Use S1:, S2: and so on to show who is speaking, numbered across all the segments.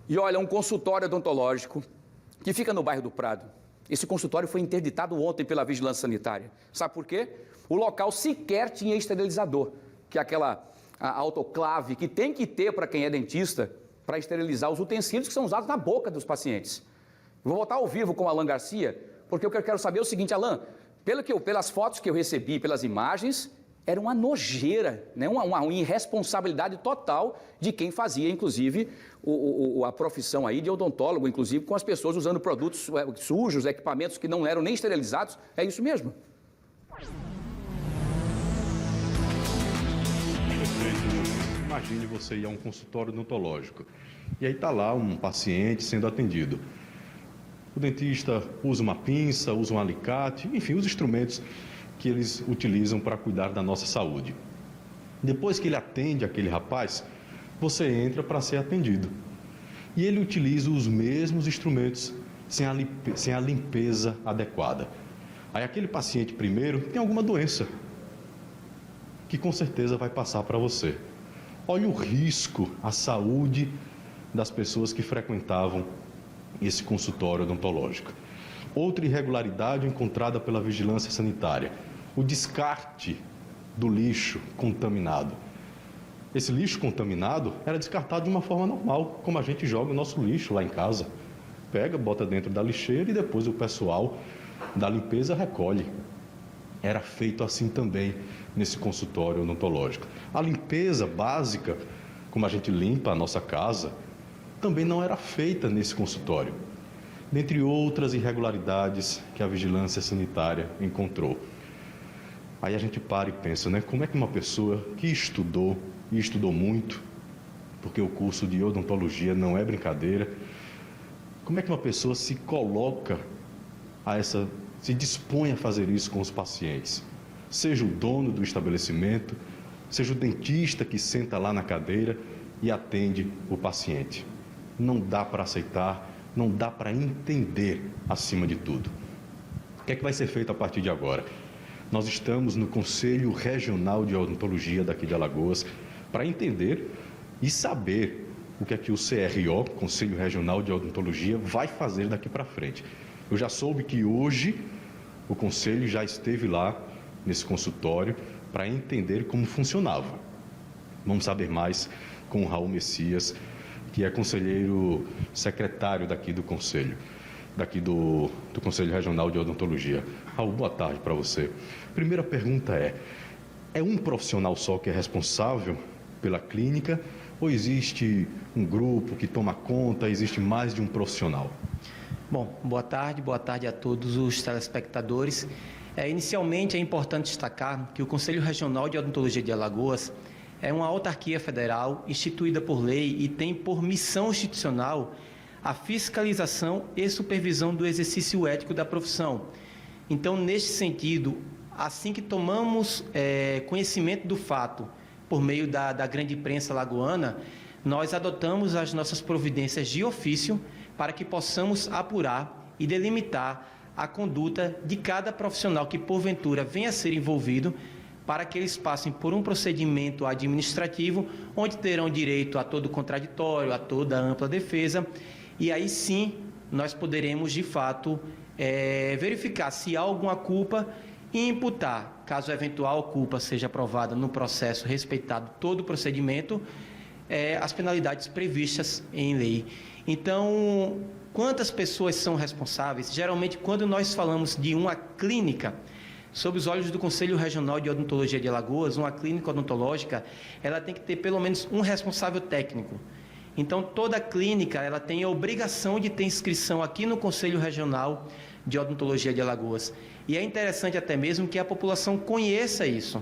S1: E olha, um consultório odontológico que fica no bairro do Prado. Esse consultório foi interditado ontem pela Vigilância Sanitária. Sabe por quê? O local sequer tinha esterilizador, que é aquela autoclave que tem que ter para quem é dentista, para esterilizar os utensílios que são usados na boca dos pacientes. Eu vou voltar ao vivo com o Alan Garcia, porque o que eu quero saber é o seguinte, Alan, pelas fotos que eu recebi, pelas imagens, era uma nojeira, né? uma irresponsabilidade total de quem fazia, inclusive, a profissão aí de odontólogo, inclusive com as pessoas usando produtos sujos, equipamentos que não eram nem esterilizados. É isso mesmo?
S2: Imagine você ir a um consultório odontológico e aí está lá um paciente sendo atendido. O dentista usa uma pinça, usa um alicate, enfim, os instrumentos que eles utilizam para cuidar da nossa saúde. Depois que ele atende aquele rapaz, você entra para ser atendido. E ele utiliza os mesmos instrumentos sem a limpeza adequada. Aí aquele paciente primeiro tem alguma doença que com certeza vai passar para você. Olha o risco à saúde das pessoas que frequentavam esse consultório odontológico. Outra irregularidade encontrada pela Vigilância Sanitária, o descarte do lixo contaminado. Esse lixo contaminado era descartado de uma forma normal, como a gente joga o nosso lixo lá em casa. Pega, bota dentro da lixeira e depois o pessoal da limpeza recolhe. Era feito assim também nesse consultório odontológico. A limpeza básica, como a gente limpa a nossa casa, também não era feita nesse consultório. Dentre outras irregularidades que a Vigilância Sanitária encontrou. Aí a gente para e pensa, né? Como é que uma pessoa que estudou, e estudou muito, porque o curso de odontologia não é brincadeira, como é que uma pessoa se coloca se dispõe a fazer isso com os pacientes? Seja o dono do estabelecimento, seja o dentista que senta lá na cadeira e atende o paciente. Não dá para aceitar, não dá para entender acima de tudo. O que é que vai ser feito a partir de agora? Nós estamos no Conselho Regional de Odontologia daqui de Alagoas para entender e saber o que é que o CRO, Conselho Regional de Odontologia, vai fazer daqui para frente. Eu já soube que hoje o Conselho já esteve lá nesse consultório para entender como funcionava. Vamos saber mais com o Raul Messias, que é conselheiro secretário daqui do Conselho, do Conselho Regional de Odontologia. Raul, boa tarde para você. Primeira pergunta é um profissional só que é responsável pela clínica ou existe um grupo que toma conta, existe mais de um profissional?
S3: Bom, boa tarde a todos os telespectadores. Inicialmente é importante destacar que o Conselho Regional de Odontologia de Alagoas é uma autarquia federal instituída por lei e tem por missão institucional a fiscalização e supervisão do exercício ético da profissão. Então, neste sentido, assim que tomamos conhecimento do fato por meio da grande imprensa alagoana, nós adotamos as nossas providências de ofício para que possamos apurar e delimitar a conduta de cada profissional que, porventura, venha a ser envolvido, para que eles passem por um procedimento administrativo, onde terão direito a todo contraditório, a toda ampla defesa, e aí sim nós poderemos, de fato, verificar se há alguma culpa e imputar, caso a eventual culpa seja provada no processo, respeitado todo o procedimento, as penalidades previstas em lei. Então, quantas pessoas são responsáveis? Geralmente, quando nós falamos de uma clínica, sob os olhos do Conselho Regional de Odontologia de Alagoas, uma clínica odontológica, ela tem que ter pelo menos um responsável técnico. Então, toda clínica ela tem a obrigação de ter inscrição aqui no Conselho Regional de Odontologia de Alagoas. E é interessante até mesmo que a população conheça isso.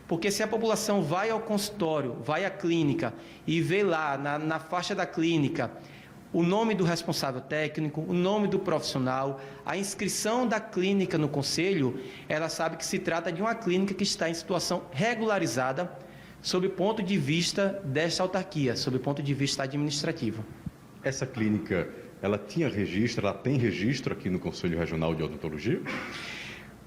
S3: Porque se a população vai ao consultório, vai à clínica e vê lá na faixa da clínica o nome do responsável técnico, o nome do profissional, a inscrição da clínica no conselho, ela sabe que se trata de uma clínica que está em situação regularizada sob o ponto de vista desta autarquia, sob o ponto de vista administrativo.
S2: Essa clínica, ela tem registro aqui no Conselho Regional de Odontologia?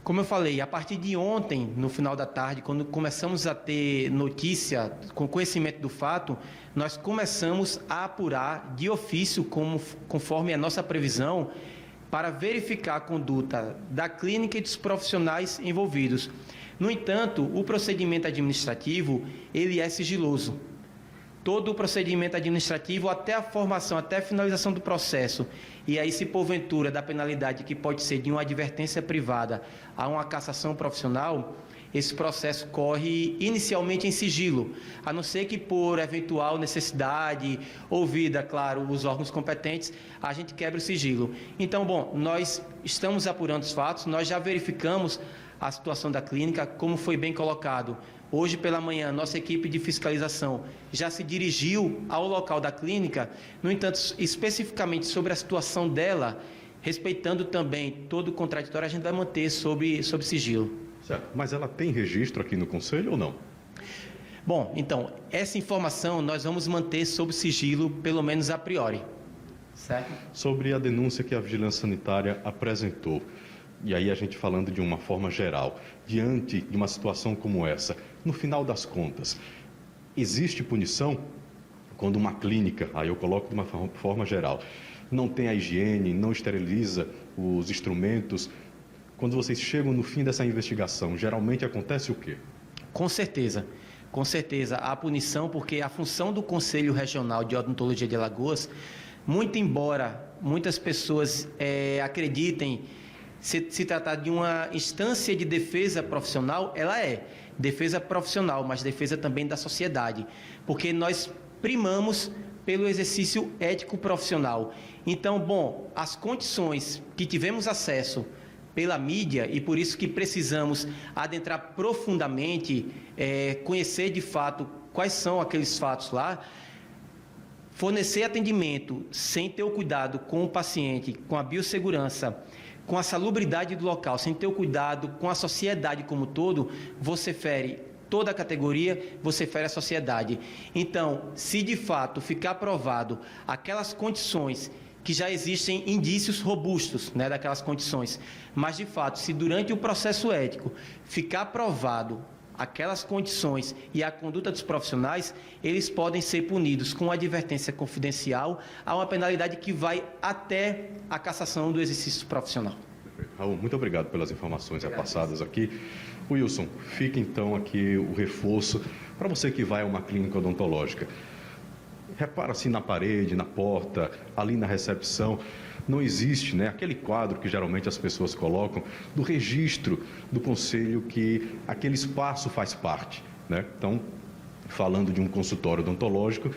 S3: Como eu falei, a partir de ontem, no final da tarde, quando começamos a ter notícia, com conhecimento do fato, nós começamos a apurar de ofício, conforme a nossa previsão, para verificar a conduta da clínica e dos profissionais envolvidos. No entanto, o procedimento administrativo, ele é sigiloso. Todo o procedimento administrativo, até a formação, até a finalização do processo, e aí se porventura da penalidade que pode ser de uma advertência privada a uma cassação profissional, esse processo corre inicialmente em sigilo, a não ser que por eventual necessidade, ouvida, claro, os órgãos competentes, a gente quebre o sigilo. Então, bom, nós estamos apurando os fatos, nós já verificamos a situação da clínica, como foi bem colocado. Hoje pela manhã, nossa equipe de fiscalização já se dirigiu ao local da clínica, no entanto, especificamente sobre a situação dela, respeitando também todo o contraditório, a gente vai manter sob sigilo.
S2: Certo, mas ela tem registro aqui no Conselho ou não?
S3: Bom, então, essa informação nós vamos manter sob sigilo, pelo menos a priori. Certo?
S2: Sobre a denúncia que a Vigilância Sanitária apresentou, e aí a gente falando de uma forma geral, diante de uma situação como essa, no final das contas, existe punição quando uma clínica, aí eu coloco de uma forma geral, não tem a higiene, não esteriliza os instrumentos? Quando vocês chegam no fim dessa investigação, geralmente acontece o quê?
S3: Com certeza há punição, porque a função do Conselho Regional de Odontologia de Alagoas, muito embora muitas pessoas acreditem se tratar de uma instância de defesa profissional, ela é defesa profissional, mas defesa também da sociedade, porque nós primamos pelo exercício ético profissional. Então, bom, as condições que tivemos acesso pela mídia, e por isso que precisamos adentrar profundamente, conhecer de fato quais são aqueles fatos lá, fornecer atendimento sem ter o cuidado com o paciente, com a biossegurança, com a salubridade do local, sem ter o cuidado com a sociedade como um todo, você fere toda a categoria, você fere a sociedade. Então, se de fato ficar provado aquelas condições que já existem indícios robustos, né, daquelas condições, mas de fato, se durante o processo ético ficar provado aquelas condições e a conduta dos profissionais, eles podem ser punidos com advertência confidencial a uma penalidade que vai até a cassação do exercício profissional.
S2: Raul, muito obrigado pelas informações repassadas aqui. Wilson, fica então aqui o reforço para você que vai a uma clínica odontológica. Repara assim na parede, na porta, ali na recepção, não existe, né, aquele quadro que geralmente as pessoas colocam do registro do conselho que aquele espaço faz parte, né? Então, falando de um consultório odontológico,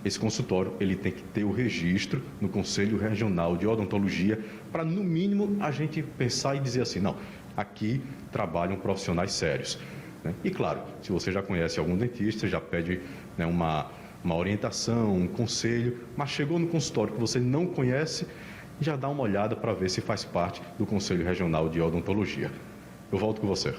S2: esse consultório ele tem que ter o registro no Conselho Regional de Odontologia para, no mínimo, a gente pensar e dizer assim, não, aqui trabalham profissionais sérios, né? E claro, se você já conhece algum dentista, já pede, né, uma orientação, um conselho, mas chegou no consultório que você não conhece, já dá uma olhada para ver se faz parte do Conselho Regional de Odontologia. Eu volto com você.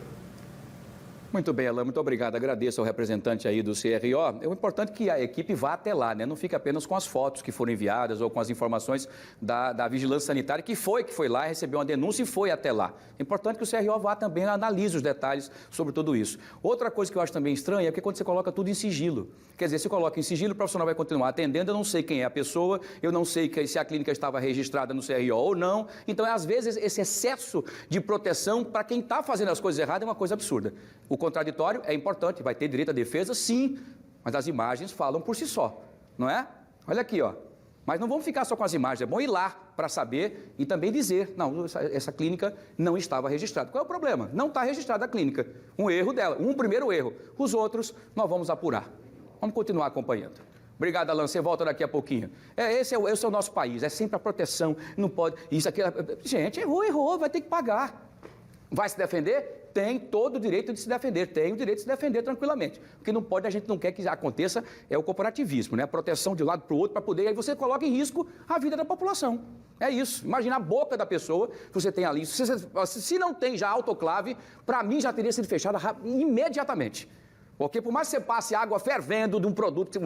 S1: Muito bem, Alain, muito obrigado. Agradeço ao representante aí do CRO. É importante que a equipe vá até lá, né? Não fique apenas com as fotos que foram enviadas ou com as informações da Vigilância Sanitária, que foi lá, recebeu uma denúncia e foi até lá. É importante que o CRO vá também, analise os detalhes sobre tudo isso. Outra coisa que eu acho também estranha é porque quando você coloca tudo em sigilo. Quer dizer, se coloca em sigilo, o profissional vai continuar atendendo, eu não sei quem é a pessoa, eu não sei se a clínica estava registrada no CRO ou não. Então, às vezes, esse excesso de proteção para quem está fazendo as coisas erradas é uma coisa absurda. O contraditório é importante, vai ter direito à defesa, sim, mas as imagens falam por si só, não é? Olha aqui, ó. Mas não vamos ficar só com as imagens, é bom ir lá para saber e também dizer, não, essa clínica não estava registrada. Qual é o problema? Não está registrada a clínica. Um erro dela, um primeiro erro. Os outros nós vamos apurar. Vamos continuar acompanhando. Obrigado, Alain. Você volta daqui a pouquinho. Esse é o nosso país, é sempre a proteção, não pode... Isso aqui... Gente, errou, vai ter que pagar. Vai se defender? Tem todo o direito de se defender, tem o direito de se defender tranquilamente. O que não pode, a gente não quer que aconteça, é o corporativismo, né? A proteção de um lado para o outro para poder, aí você coloca em risco a vida da população. É isso. Imagina a boca da pessoa que você tem ali. Se não tem já autoclave, para mim já teria sido fechada imediatamente. Porque por mais que você passe água fervendo de um produto,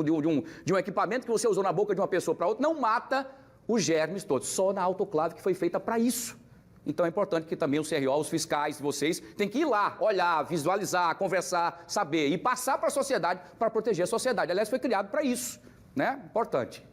S1: de um equipamento que você usou na boca de uma pessoa para outra, não mata os germes todos. Só na autoclave que foi feita para isso. Então é importante que também o CRO, os fiscais, vocês, têm que ir lá, olhar, visualizar, conversar, saber e passar para a sociedade para proteger a sociedade. Aliás, foi criado para isso, né? Importante.